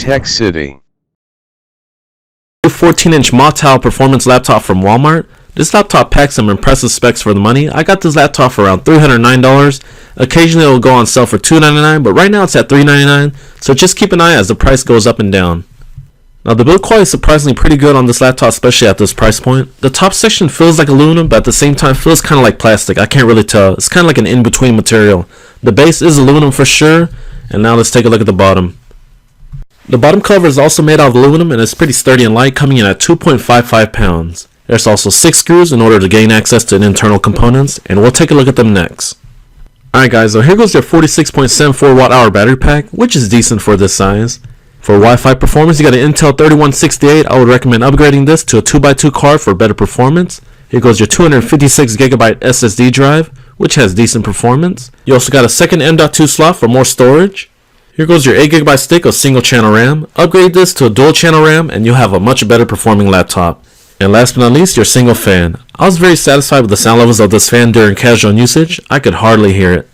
Tech City. 14-inch Motile performance laptop from Walmart. This laptop packs some impressive specs for the money. I got this laptop for around $309. Occasionally it will go on sale for $299, but right now it's at $399, so just keep an eye as the price goes up and down. Now the build quality is surprisingly pretty good on this laptop, especially at this price point. The top section feels like aluminum, but at the same time feels kind of like plastic. I can't really tell. It's kind of like an in-between material. The base is aluminum for sure, and now let's take a look at the bottom. The bottom cover is also made out of aluminum and it's pretty sturdy and light, coming in at 2.55 pounds. There's also 6 screws in order to gain access to the internal components, and we'll take a look at them next. Alright guys, so here goes your 46.74 watt hour battery pack, which is decent for this size. For Wi-Fi performance, you got an Intel 3168. I would recommend upgrading this to a 2x2 card for better performance. Here goes your 256GB SSD drive, which has decent performance. You also got a second M.2 slot for more storage. Here goes your 8GB stick of single channel RAM. Upgrade this to a dual channel RAM and you'll have a much better performing laptop. And last but not least, your single fan. I was very satisfied with the sound levels of this fan during casual usage. I could hardly hear it.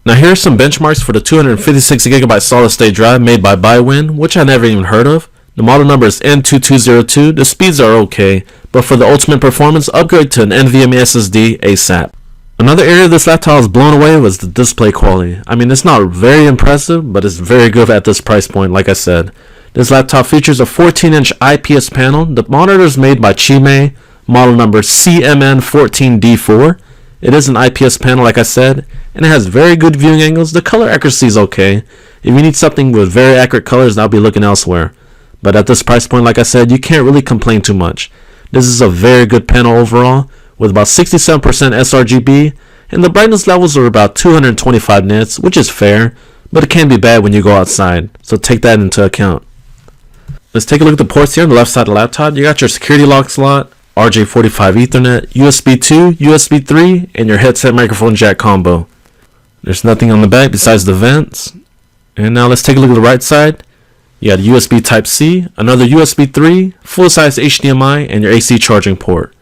Now here are some benchmarks for the 256GB solid state drive made by BuyWin, which I never even heard of. The model number is N2202. The speeds are okay, but for the ultimate performance, upgrade to an NVMe SSD ASAP. Another area this laptop was blown away was the display quality. I mean, it's not very impressive, but it's very good at this price point, like I said. This laptop features a 14-inch IPS panel. The monitor is made by Chime, model number CMN14D4. It is an IPS panel, like I said, and it has very good viewing angles. The color accuracy is okay. If you need something with very accurate colors, I'll be looking elsewhere. But at this price point, like I said, you can't really complain too much. This is a very good panel overall, with about 67% sRGB, and the brightness levels are about 225 nits, which is fair, but it can be bad when you go outside, so take that into account. Let's take a look at the ports here on the left side of the laptop. You got your security lock slot, RJ45 Ethernet, USB 2, USB 3, and your headset microphone jack combo. There's nothing on the back besides the vents. And now let's take a look at the right side. You got USB Type-C, another USB 3, full-size HDMI, and your AC charging port.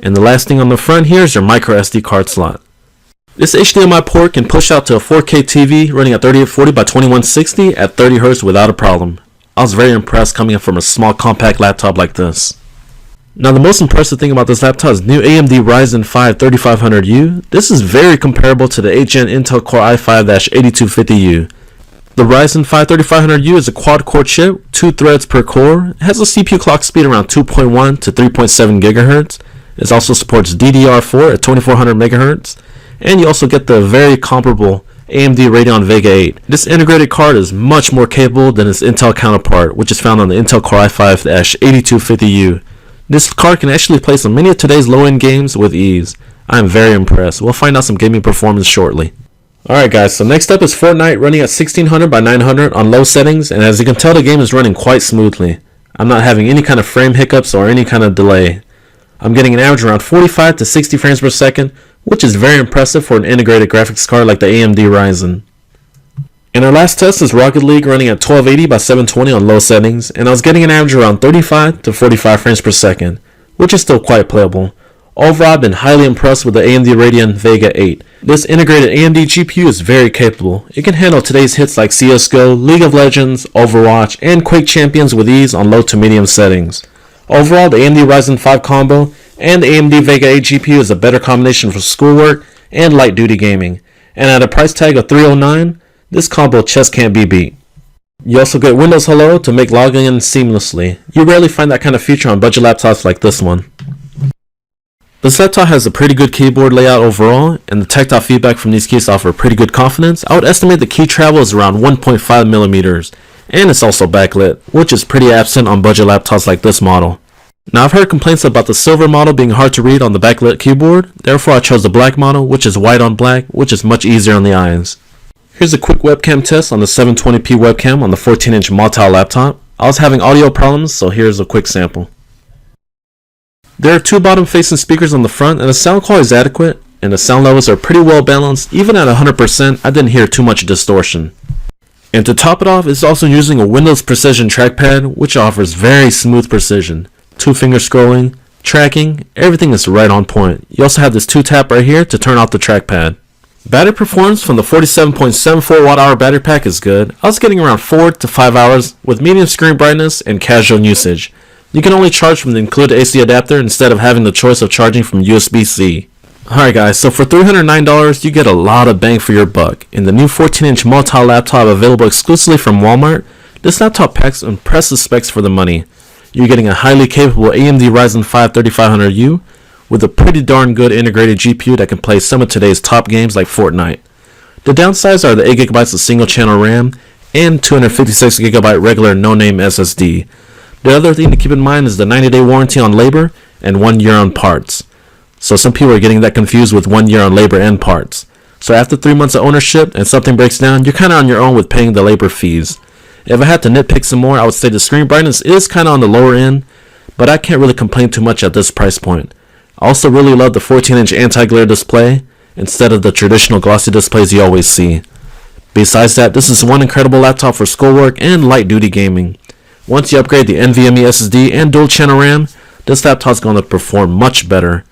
And the last thing on the front here is your micro SD card slot. This HDMI port can push out to a 4K TV running at 3840 by 2160 at 30 Hz without a problem. I was very impressed coming from a small compact laptop like this. Now the most impressive thing about this laptop is new AMD Ryzen 5 3500U. This is very comparable to the 8th Gen Intel Core i5-8250U. The Ryzen 5 3500U is a quad-core chip, 2 threads per core. It has a CPU clock speed around 2.1 to 3.7 GHz. It also supports DDR4 at 2400 MHz. And you also get the very comparable AMD Radeon Vega 8. This integrated card is much more capable than its Intel counterpart, which is found on the Intel Core i5-8250U. This card can actually play some many of today's low-end games with ease. I am very impressed. We'll find out some gaming performance shortly. Alright guys, so next up is Fortnite running at 1600 by 900 on low settings, and as you can tell the game is running quite smoothly. I'm not having any kind of frame hiccups or any kind of delay. I'm getting an average around 45 to 60 frames per second, which is very impressive for an integrated graphics card like the AMD Ryzen. And our last test is Rocket League running at 1280 by 720 on low settings, and I was getting an average around 35 to 45 frames per second, which is still quite playable. Overall, I've been highly impressed with the AMD Radeon Vega 8. This integrated AMD GPU is very capable. It can handle today's hits like CSGO, League of Legends, Overwatch, and Quake Champions with ease on low to medium settings. Overall, the AMD Ryzen 5 combo and the AMD Vega 8 GPU is a better combination for schoolwork and light duty gaming. And at a price tag of $309, this combo just can't be beat. You also get Windows Hello to make logging in seamlessly. You rarely find that kind of feature on budget laptops like this one. This laptop has a pretty good keyboard layout overall, and the tactile feedback from these keys offer pretty good confidence. I would estimate the key travel is around 1.5 millimeters, and it's also backlit, which is pretty absent on budget laptops like this model. Now I've heard complaints about the silver model being hard to read on the backlit keyboard, therefore I chose the black model, which is white on black, which is much easier on the eyes. Here's a quick webcam test on the 720p webcam on the 14-inch Motile laptop. I was having audio problems, so here's a quick sample. There are 2 bottom-facing speakers on the front, and the sound quality is adequate, and the sound levels are pretty well balanced. Even at 100%, I didn't hear too much distortion. And to top it off, it's also using a Windows Precision trackpad, which offers very smooth precision. 2-finger scrolling, tracking, everything is right on point. You also have this 2-tap right here to turn off the trackpad. Battery performance from the 47.74 watt hour battery pack is good. I was getting around 4 to 5 hours with medium screen brightness and casual usage. You can only charge from the included AC adapter instead of having the choice of charging from USB-C. Alright guys, so for $309 you get a lot of bang for your buck. In the new 14-inch Motile laptop available exclusively from Walmart, this laptop packs impressive specs for the money. You're getting a highly capable AMD Ryzen 5 3500U with a pretty darn good integrated GPU that can play some of today's top games like Fortnite. The downsides are the 8GB of single channel RAM and 256GB regular no-name SSD. The other thing to keep in mind is the 90-day warranty on labor and 1 year on parts. So some people are getting that confused with 1 year on labor and parts. So after 3 months of ownership and something breaks down, you're kinda on your own with paying the labor fees. If I had to nitpick some more, I would say the screen brightness is kinda on the lower end, but I can't really complain too much at this price point. I also really love the 14-inch anti-glare display instead of the traditional glossy displays you always see. Besides that, this is one incredible laptop for schoolwork and light-duty gaming. Once you upgrade the NVMe SSD and dual-channel RAM, this laptop is going to perform much better.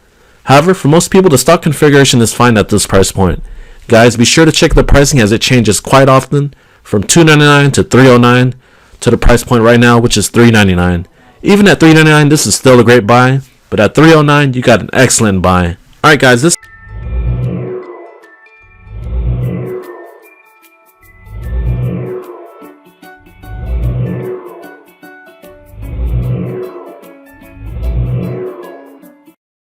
However, for most people, the stock configuration is fine at this price point. Guys, be sure to check the pricing as it changes quite often, from $299 to $309 to the price point right now, which is $399. Even at $399, this is still a great buy. But at $309, you got an excellent buy. Alright guys, this